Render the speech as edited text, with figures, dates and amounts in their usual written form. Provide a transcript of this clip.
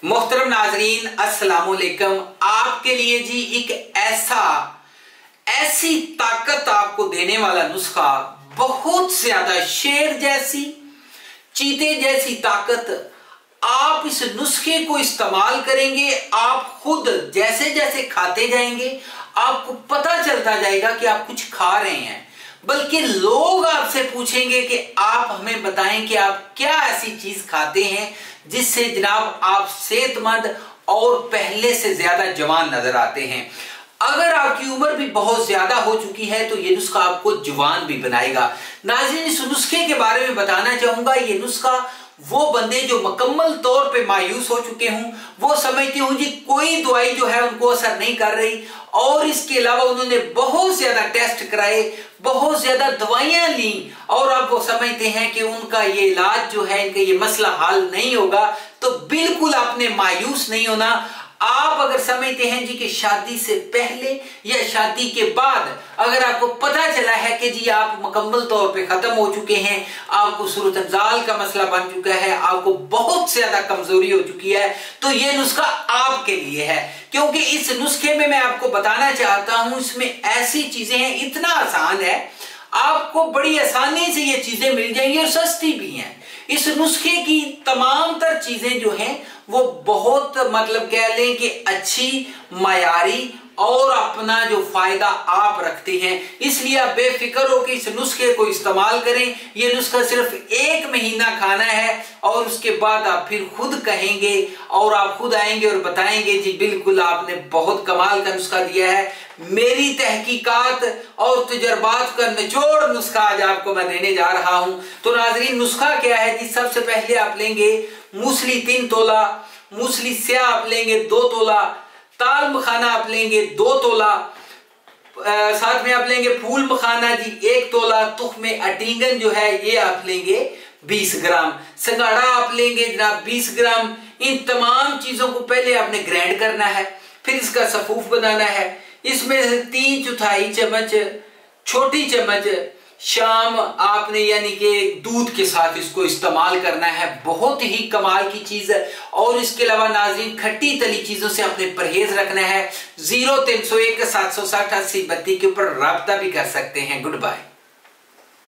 मोहतरम नाजरीन अस्सलाम वालेकुम। आपके लिए जी एक ऐसी ताकत आपको देने वाला नुस्खा, बहुत ज्यादा शेर जैसी, चीते जैसी ताकत। आप इस नुस्खे को इस्तेमाल करेंगे, आप खुद जैसे जैसे खाते जाएंगे आपको पता चलता जाएगा कि आप कुछ खा रहे हैं, बल्कि लोग आपसे पूछेंगे कि आप हमें बताएं कि आप क्या ऐसी चीज खाते हैं जिससे जनाब आप सेहतमंद और पहले से ज्यादा जवान नजर आते हैं। अगर आपकी उम्र भी बहुत ज्यादा हो चुकी है तो ये नुस्खा आपको जवान भी बनाएगा। नाज़रीन, इस नुस्खे के बारे में बताना चाहूंगा। ये नुस्खा वो बंदे जो मुकम्मल तौर पे मायूस हो चुके हों, वो समझते हों जी कोई दवाई जो है उनको असर नहीं कर रही, और इसके अलावा उन्होंने बहुत ज्यादा टेस्ट कराए, बहुत ज्यादा दवाइयां ली, और अब वो समझते हैं कि उनका ये इलाज जो है, इनका ये मसला हल नहीं होगा। तो बिल्कुल आपने मायूस नहीं होना। आप अगर समझते हैं जी कि शादी से पहले या शादी के बाद अगर आपको पता चला है कि जी आप मुकम्मल तौर पे खत्म हो चुके हैं, आपको सूरत अफ़ज़ाल का मसला बन चुका है, आपको बहुत ज्यादा कमजोरी हो चुकी है, तो ये नुस्खा आपके लिए है। क्योंकि इस नुस्खे में मैं आपको बताना चाहता हूं, इसमें ऐसी चीजें हैं, इतना आसान है, आपको बड़ी आसानी से ये चीजें मिल जाएंगी और सस्ती भी हैं। इस नुस्खे की तमाम तर चीजें जो हैं वो बहुत मतलब कह लें कि अच्छी, मायारी और अपना जो फायदा आप रखते हैं, इसलिए आप बेफिक्र हो कि इस नुस्खे को इस्तेमाल करें। ये नुस्खा सिर्फ 1 महीना खाना है और उसके बाद आप फिर खुद कहेंगे और आप खुद आएंगे और बताएंगे जी बिल्कुल आपने बहुत कमाल का नुस्खा दिया है। मेरी तहकीकात और तजुर्बात का निचोड़ नुस्खा आज आपको मैं देने जा रहा हूं। तो नाजरीन, नुस्खा क्या है जी? सबसे पहले आप लेंगे मूसली 3 तोला, मूसली स्याह आप लेंगे 2 तोला, ताल मखाना आप लेंगे 2 तोला, साथ में आप लेंगे फूल मखाना जी 1 तोला, तुख्मे अटींगन जो है ये आप लेंगे 20 ग्राम, संगाड़ा आप लेंगे जनाब 20 ग्राम। इन तमाम चीजों को पहले आपने ग्राइंड करना है, फिर इसका सफूफ बनाना है। इसमें से 3/4 चम्मच, छोटी चम्मच शाम आपने यानी कि दूध के साथ इसको इस्तेमाल करना है। बहुत ही कमाल की चीज है। और इसके अलावा नाज़रीन, खट्टी तली चीजों से आपने परहेज रखना है। 0301 760 80 32 के ऊपर राब्ता भी कर सकते हैं। Good bye.